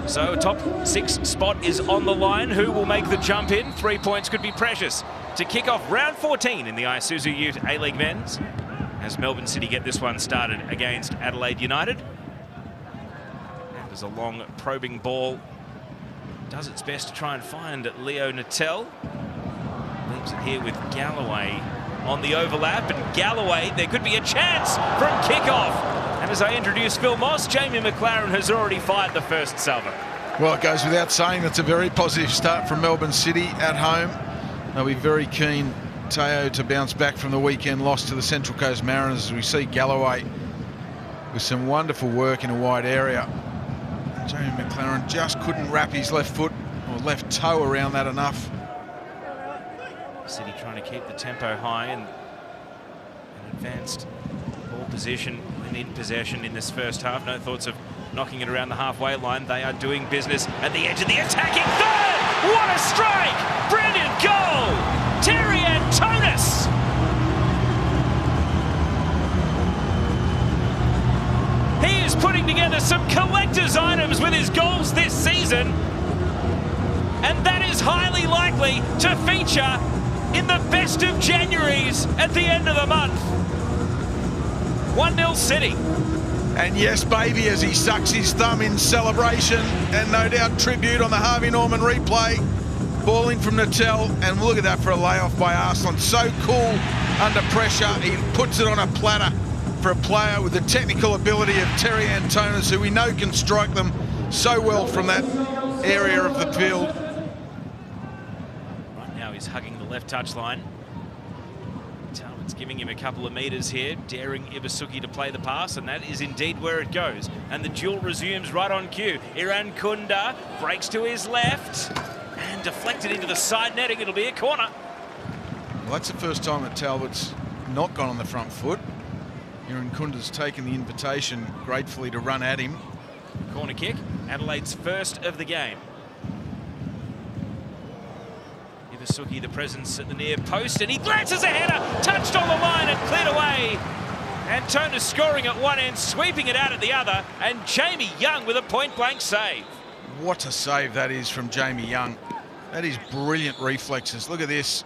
So a top 6 spot is on the line. Who will make the jump in? 3 points could be precious to kick off round 14 in the Isuzu Ute A-League Men's, as Melbourne City get this one started against Adelaide United. And there's a long probing ball. Does its best to try and find Leo Natel. Leaves it here with Galloway on the overlap, and Galloway, there could be a chance from kickoff. And as I introduce Phil Moss, Jamie McLaren has already fired the first salvo. Well, it goes without saying that's a very positive start from Melbourne City at home. They'll be very keen, Teo, to bounce back from the weekend loss to the Central Coast Mariners, as we see Galloway with some wonderful work in a wide area. Jamie McLaren just couldn't wrap his left foot or left toe around that enough. City trying to keep the tempo high, and an advanced ball position and in possession in this first half. No thoughts of knocking it around the halfway line. They are doing business at the edge of the attacking third. What a strike! Brilliant goal! Terry Antonis! He is putting together some collector's items with his goals this season, and that is highly likely to feature in the best of Januaries at the end of the month. 1-0 City. And yes, baby, as he sucks his thumb in celebration, and no doubt tribute on the Harvey Norman replay. Balling from Natel, and look at that for a layoff by Arslan. So cool under pressure. He puts it on a platter for a player with the technical ability of Terry Antonis, who we know can strike them so well from that area of the field. Right now he's hugging the left touchline. Talbot's giving him a couple of metres here, daring Isuzu to play the pass, and that is indeed where it goes. And the duel resumes right on cue. Irankunda breaks to his left and deflected into the side netting. It'll be a corner. Well, that's the first time that Talbot's not gone on the front foot. Irankunda's taken the invitation gratefully to run at him. Corner kick, Adelaide's first of the game. Isuzu, the presence at the near post, and he glances a header, touched on the line and cleared away. Antonis scoring at one end, sweeping it out at the other, and Jamie Young with a point-blank save. What a save that is from Jamie Young. That is brilliant reflexes. Look at this.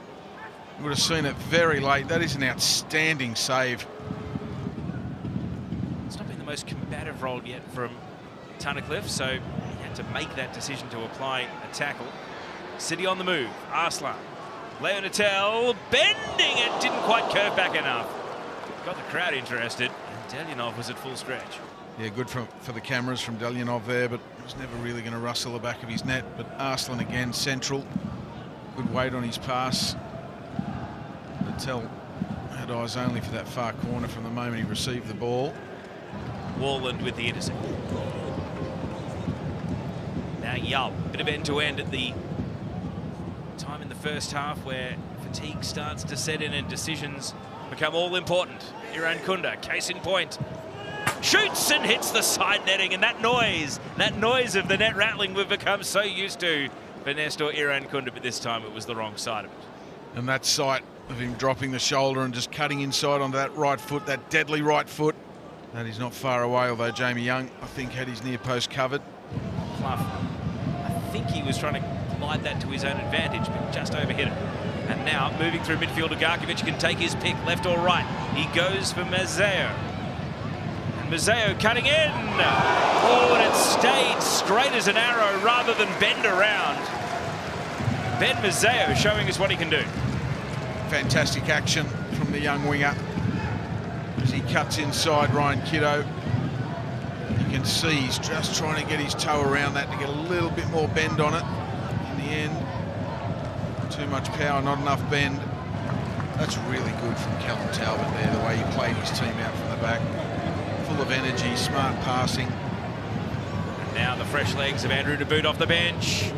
You would have seen it very late. That is an outstanding save. It's not been the most combative role yet from Tunnicliffe, so he had to make that decision to apply a tackle. City on the move. Arslan. Leo Natel bending it. Didn't quite curve back enough. Got the crowd interested. And Delyanov was at full stretch. Yeah, good for the cameras from Delyanov there, but was never really going to rustle the back of his net. But Arslan again, central. Good weight on his pass. Natel had eyes only for that far corner from the moment he received the ball. Warland with the intercept. Now Yull. Bit of end-to-end at the time in the first half where fatigue starts to set in and decisions become all important. Irankunda, case in point, shoots and hits the side netting, and that noise of the net rattling we've become so used to for Nestor Irankunda, but this time it was the wrong side of it. And that sight of him dropping the shoulder and just cutting inside onto that right foot, that deadly right foot, that is not far away, although Jamie Young, I think, had his near post covered. Clough, I think he was trying to glide that to his own advantage, but just overhit it. And now, moving through midfield, Garkovic can take his pick, left or right. He goes for Mazzeo. And Mazzeo cutting in. Oh, and it stayed straight as an arrow rather than bend around. Ben Mazzeo showing us what he can do. Fantastic action from the young winger as he cuts inside Ryan Kiddo. You can see he's just trying to get his toe around that to get a little bit more bend on it. In the end, too much power, not enough bend. That's really good from Callum Talbot there, the way he played his team out from the back. Full of energy, smart passing. And now the fresh legs of Andrew DeBoot off the bench.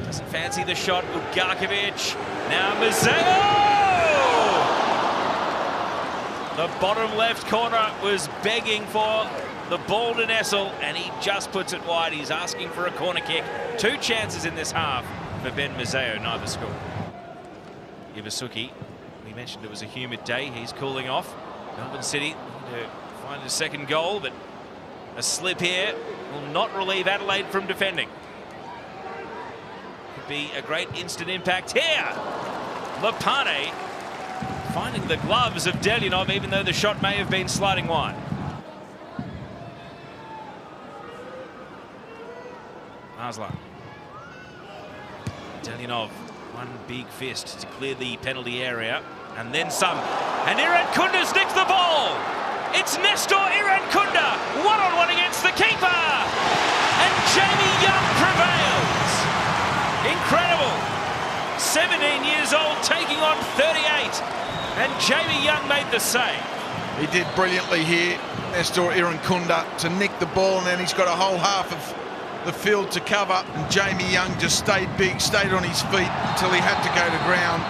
Doesn't fancy the shot with Garkovic. Now Mazzeo! The bottom left corner was begging for the ball to nestle, and he just puts it wide. He's asking for a corner kick. 2 chances in this half for Ben Mazzeo, neither scored. Isuzu, we mentioned it was a humid day. He's cooling off. Melbourne City to find a second goal, but A slip here will not relieve Adelaide from defending. Could be a great instant impact here. Lapane finding the gloves of Delyanov, even though the shot may have been sliding wide. Aslan. Delyanov, one big fist to clear the penalty area, and then some. And Irankunda's nicked the ball. It's Nestor Irankunda, one-on-one against the keeper. And Jamie Young prevails. Incredible. 17 years old, taking on 38. And Jamie Young made the save. He did brilliantly here, Nestor Irankunda, to nick the ball, and then he's got a whole half of the field to cover, and Jamie Young just stayed big, stayed on his feet until he had to go to ground.